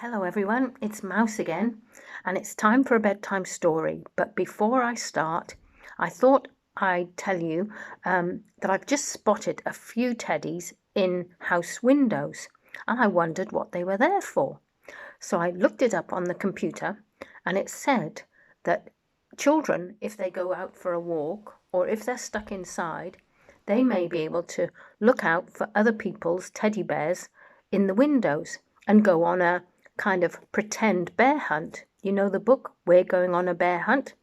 Hello everyone, it's Mouse again, and it's time for a bedtime story. But before I start, I thought I'd tell you that I've just spotted a few teddies in house windows, and I wondered what they were there for. So I looked it up on the computer, and it said that children, if they go out for a walk or if they're stuck inside, they may be able to look out for other people's teddy bears in the windows and go on a kind of pretend bear hunt. You know the book, We're Going on a Bear Hunt?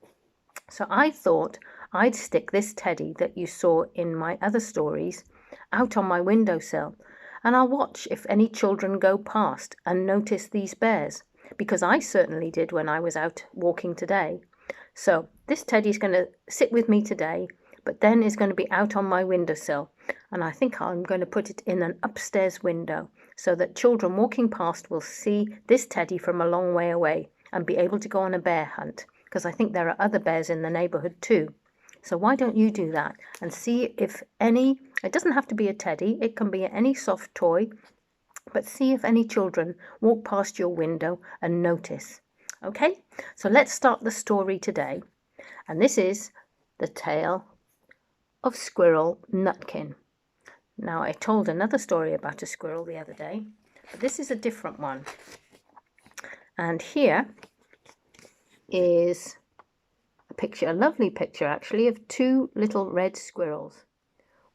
So I thought I'd stick this teddy that you saw in my other stories out on my windowsill, and I'll watch if any children go past and notice these bears, because I certainly did when I was out walking today. So this teddy's going to sit with me today, but then is going to be out on my windowsill, and I think I'm going to put it in an upstairs window so that children walking past will see this teddy from a long way away and be able to go on a bear hunt, because I think there are other bears in the neighborhood too. So why don't you do that and see if any, it doesn't have to be a teddy, it can be any soft toy, but see if any children walk past your window and notice. Okay, so let's start the story today. And this is the tale of Squirrel Nutkin. Now, I told another story about a squirrel the other day, but this is a different one. And here is a picture, a lovely picture actually, of two little red squirrels.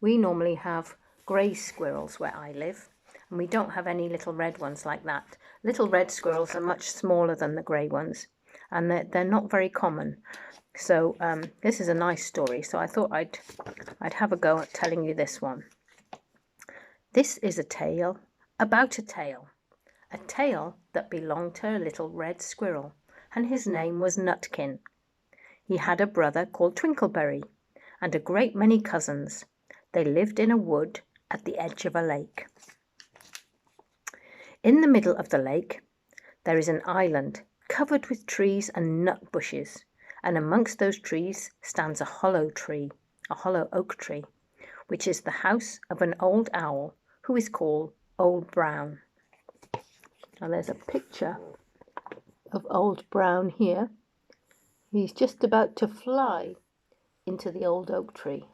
We normally have grey squirrels where I live, and we don't have any little red ones like that. Little red squirrels are much smaller than the grey ones, and they're not very common. So this is a nice story, so I thought I'd have a go at telling you this one. This is a tale about a tale that belonged to a little red squirrel, and his name was Nutkin. He had a brother called Twinkleberry, and a great many cousins. They lived in a wood at the edge of a lake. In the middle of the lake, there is an island covered with trees and nut bushes, and amongst those trees stands a hollow oak tree, which is the house of an old owl who is called Old Brown. Now there's a picture of Old Brown here. He's just about to fly into the old oak tree.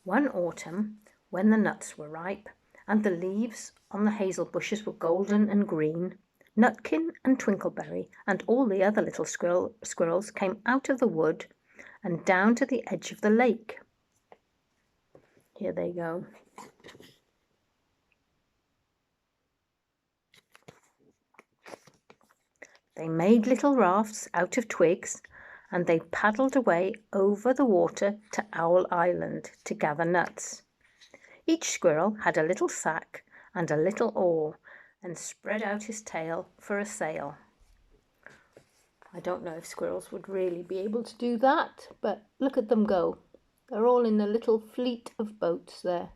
One autumn, when the nuts were ripe and the leaves on the hazel bushes were golden and green, Nutkin and Twinkleberry and all the other little squirrels came out of the wood and down to the edge of the lake. Here they go. They made little rafts out of twigs, and they paddled away over the water to Owl Island to gather nuts. Each squirrel had a little sack and a little oar, and spread out his tail for a sail. I don't know if squirrels would really be able to do that, but look at them go. They're all in a little fleet of boats there,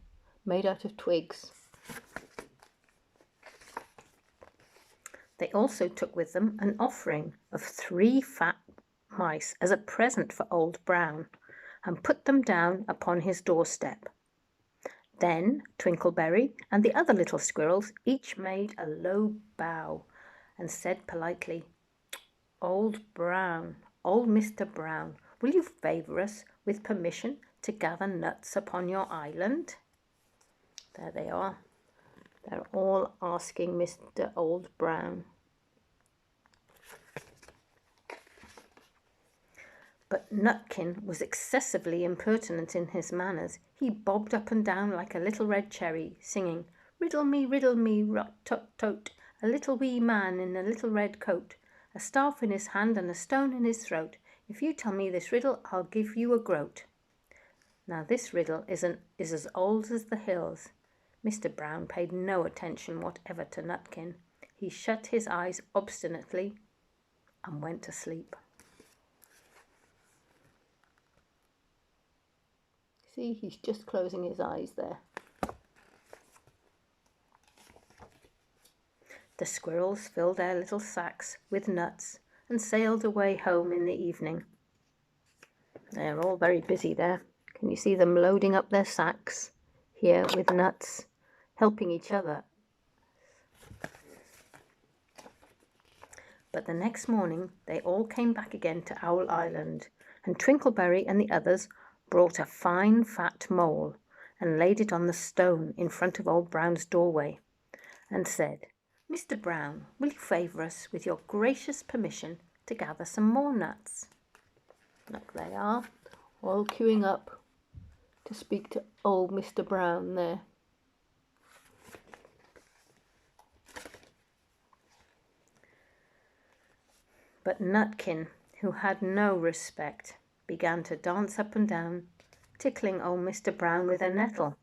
made out of twigs. They also took with them an offering of 3 fat mice as a present for Old Brown, and put them down upon his doorstep. Then Twinkleberry and the other little squirrels each made a low bow and said politely, "Old Mr. Brown, will you favour us with permission to gather nuts upon your island?" There they are. They're all asking Mr. Old Brown. But Nutkin was excessively impertinent in his manners. He bobbed up and down like a little red cherry, singing, riddle me, rot-tot-tot, a little wee man in a little red coat, a staff in his hand and a stone in his throat. If you tell me this riddle, I'll give you a groat. Now this riddle is as old as the hills. Mr. Brown paid no attention whatever to Nutkin. He shut his eyes obstinately and went to sleep. See, he's just closing his eyes there. The squirrels filled their little sacks with nuts and sailed away home in the evening. They're all very busy there. Can you see them loading up their sacks here with nuts helping each other. But the next morning they all came back again to Owl Island, and Twinkleberry and the others brought a fine fat mole and laid it on the stone in front of Old Brown's doorway, and said, "Mr. Brown, will you favour us with your gracious permission to gather some more nuts?" Look, they are all queuing up to speak to old Mr. Brown there. But Nutkin, who had no respect, began to dance up and down, tickling old Mr. Brown with a nettle,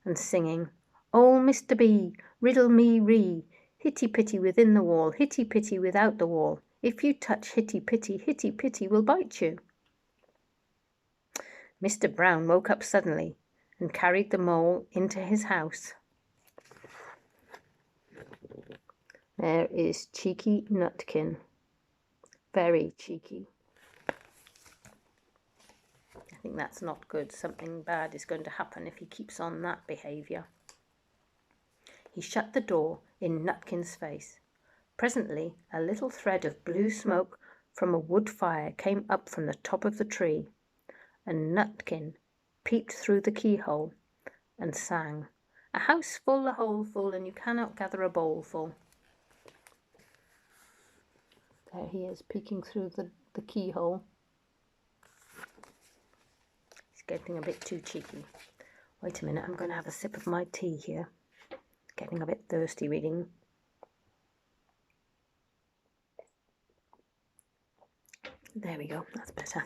and singing, "Oh, Mr. B, riddle me ree, hitty-pitty within the wall, hitty-pitty without the wall. If you touch hitty-pitty will bite you." Mr. Brown woke up suddenly and carried the mole into his house. There is cheeky Nutkin. Very cheeky. I think that's not good. Something bad is going to happen if he keeps on that behaviour. He shut the door in Nutkin's face. Presently a little thread of blue smoke from a wood fire came up from the top of the tree, and Nutkin peeped through the keyhole and sang, "A house full, a hole full, and you cannot gather a bowl full." There he is, peeking through the keyhole. He's getting a bit too cheeky. Wait a minute, I'm going to have a sip of my tea here. Getting a bit thirsty reading. There we go, that's better.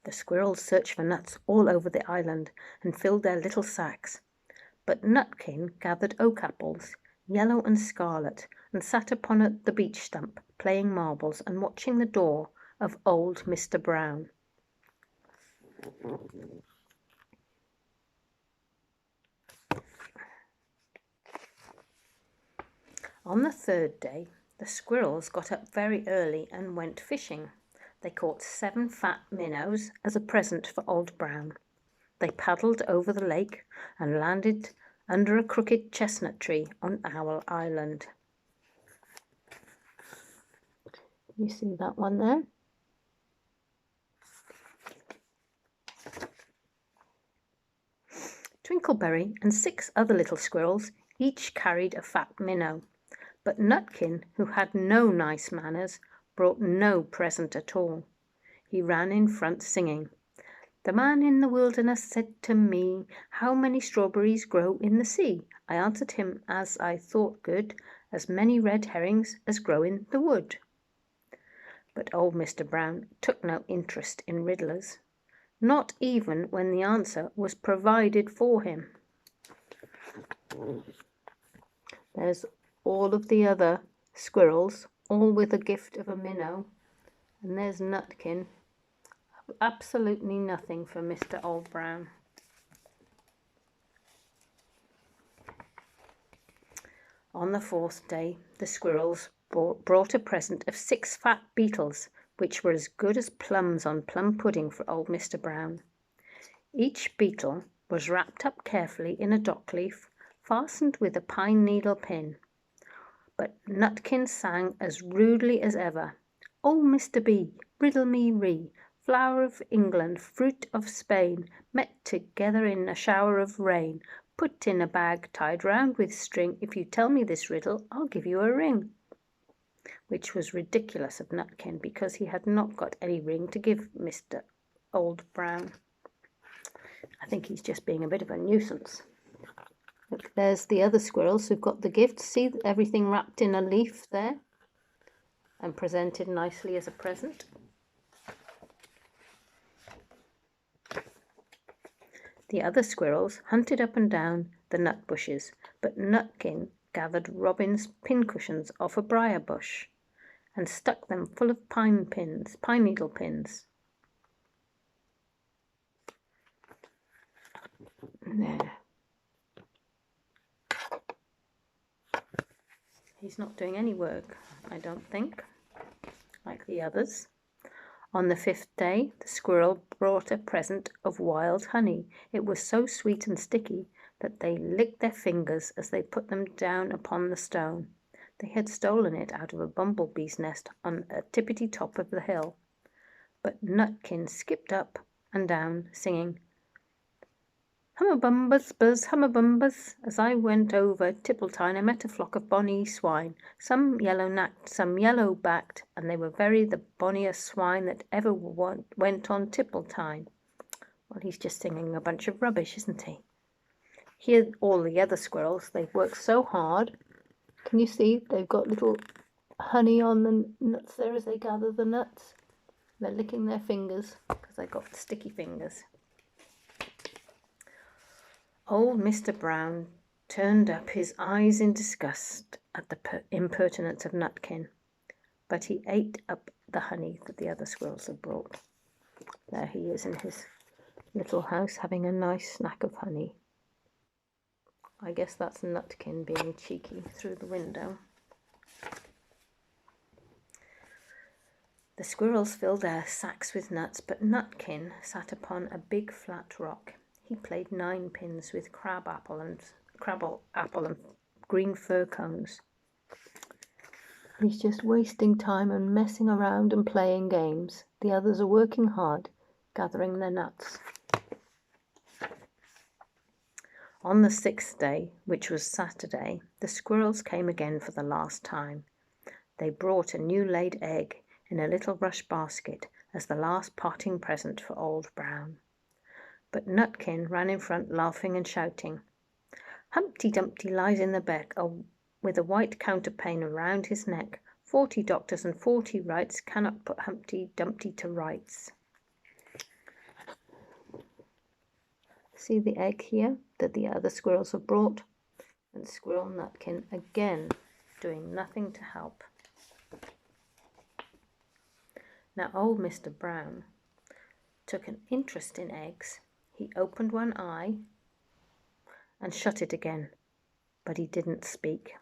The squirrels searched for nuts all over the island and filled their little sacks. But Nutkin gathered oak apples, yellow and scarlet, and sat upon the beech stump, playing marbles and watching the door of old Mr. Brown. On the third day, the squirrels got up very early and went fishing. They caught 7 fat minnows as a present for Old Brown. They paddled over the lake and landed under a crooked chestnut tree on Owl Island. You see that one there? Twinkleberry and 6 other little squirrels each carried a fat minnow, but Nutkin, who had no nice manners, brought no present at all. He ran in front singing, "The man in the wilderness said to me, 'How many strawberries grow in the sea?' I answered him as I thought good, 'As many red herrings as grow in the wood.'" But old Mr. Brown took no interest in riddlers, not even when the answer was provided for him. There's all of the other squirrels, all with a gift of a minnow, and there's Nutkin. Absolutely nothing for Mr. Old Brown. On the 4th day, the squirrels brought a present of 6 fat beetles, which were as good as plums on plum pudding for old Mr. Brown. Each beetle was wrapped up carefully in a dock leaf, fastened with a pine needle pin. But Nutkin sang as rudely as ever, "Oh, Mr. B, riddle me ree, flower of England, fruit of Spain, met together in a shower of rain, put in a bag tied round with string. If you tell me this riddle, I'll give you a ring." Which was ridiculous of Nutkin, because he had not got any ring to give Mr. Old Brown. I think he's just being a bit of a nuisance. Look, there's the other squirrels who've got the gift. See everything wrapped in a leaf there and presented nicely as a present. The other squirrels hunted up and down the nut bushes, but Nutkin gathered robin's pincushions off a briar bush and stuck them full of pine needle pins. There. He's not doing any work, I don't think, like the others. On the 5th day, the squirrel brought a present of wild honey. It was so sweet and sticky that they licked their fingers as they put them down upon the stone. They had stolen it out of a bumblebee's nest on a tippity top of the hill. But Nutkin skipped up and down, singing, "Hum-a-bumbus, buzz, hum-a-bumbus. As I went over Tippletine, I met a flock of bonny swine, some yellow-nacked, some yellow-backed, and they were very the bonniest swine that ever went on Tippletine." Well, he's just singing a bunch of rubbish, isn't he? Here, all the other squirrels, they've worked so hard. Can you see? They've got little honey on the nuts there as they gather the nuts. They're licking their fingers because they've got sticky fingers. Old Mr. Brown turned up his eyes in disgust at the impertinence of Nutkin, but he ate up the honey that the other squirrels had brought. There he is in his little house having a nice snack of honey. I guess that's Nutkin being cheeky through the window. The squirrels filled their sacks with nuts, but Nutkin sat upon a big flat rock. He played ninepins with crabapple and green fir cones. He's just wasting time and messing around and playing games. The others are working hard, gathering their nuts. On the 6th day, which was Saturday, the squirrels came again for the last time. They brought a new laid egg in a little rush basket as the last parting present for Old Brown. But Nutkin ran in front, laughing and shouting. "Humpty Dumpty lies in the beck, with a white counterpane around his neck. 40 doctors and 40 wrights cannot put Humpty Dumpty to rights." See the egg here that the other squirrels have brought? And Squirrel Nutkin again doing nothing to help. Now old Mr. Brown took an interest in eggs. He opened one eye and shut it again, but he didn't speak.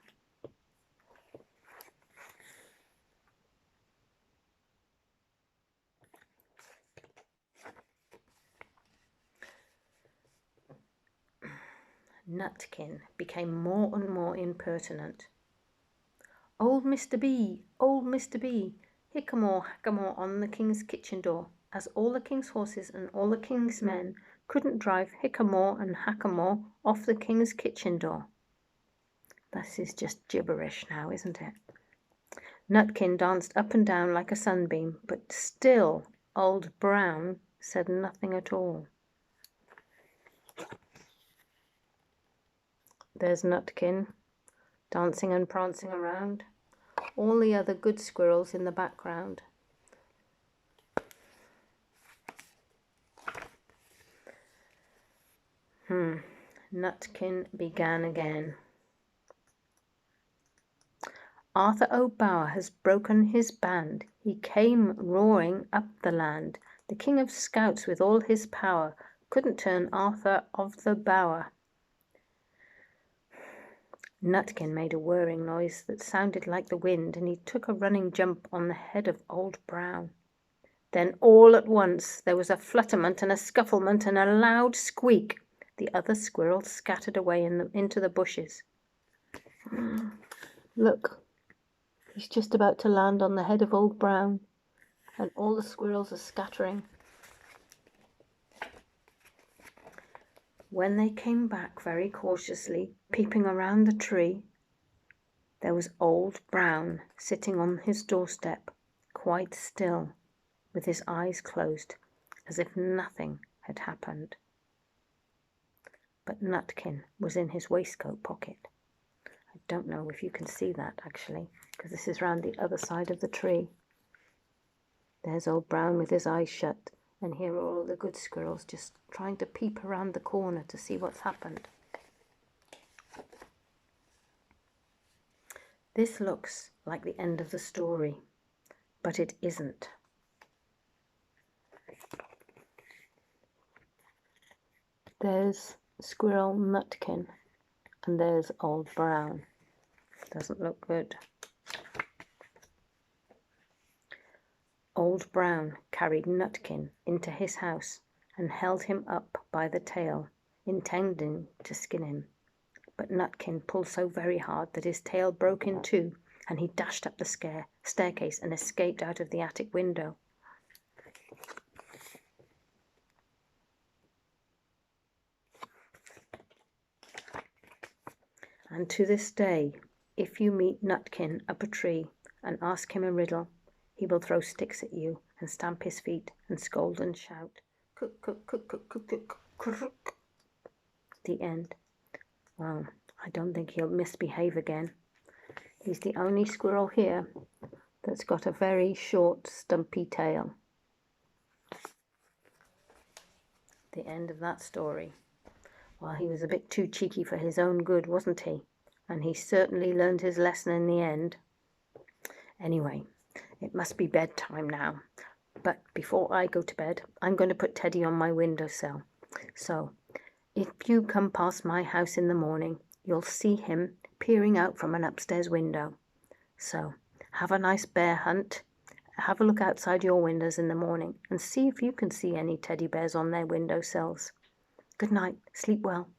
Nutkin became more and more impertinent. "Old Mr. B, old Mr. B, hickamore, hackamore on the king's kitchen door, as all the king's horses and all the king's men couldn't drive hickamore and hackamore off the king's kitchen door." This is just gibberish now, isn't it? Nutkin danced up and down like a sunbeam, but still Old Brown said nothing at all. There's Nutkin, dancing and prancing around. All the other good squirrels in the background. Nutkin began again. "Arthur O'Bower has broken his band. He came roaring up the land. The king of scouts with all his power couldn't turn Arthur of the bower." Nutkin made a whirring noise that sounded like the wind, and he took a running jump on the head of Old Brown. Then all at once there was a flutterment and a scufflement and a loud squeak. The other squirrels scattered away into the bushes. Look, he's just about to land on the head of Old Brown, and all the squirrels are scattering. When they came back very cautiously, peeping around the tree, there was Old Brown sitting on his doorstep, quite still, with his eyes closed, as if nothing had happened. But Nutkin was in his waistcoat pocket. I don't know if you can see that, actually, because this is round the other side of the tree. There's Old Brown with his eyes shut, and here are all the good squirrels just trying to peep around the corner to see what's happened. This looks like the end of the story, but it isn't. There's Squirrel Nutkin, and there's Old Brown. Doesn't look good. Old Brown carried Nutkin into his house and held him up by the tail. intending to skin him. But Nutkin pulled so very hard that his tail broke in two, and he dashed up the staircase and escaped out of the attic window. And to this day, if you meet Nutkin up a tree and ask him a riddle, he will throw sticks at you and stamp his feet and scold and shout, "Cook, cook, cook, cook, cook, cook, cook." The end. Well, I don't think he'll misbehave again. He's the only squirrel here that's got a very short, stumpy tail. The end of that story. Well, he was a bit too cheeky for his own good, wasn't he? And he certainly learned his lesson in the end. Anyway, it must be bedtime now. But before I go to bed, I'm going to put Teddy on my windowsill. So, if you come past my house in the morning, you'll see him peering out from an upstairs window. So, have a nice bear hunt. Have a look outside your windows in the morning and see if you can see any teddy bears on their windowsills. Good night. Sleep well.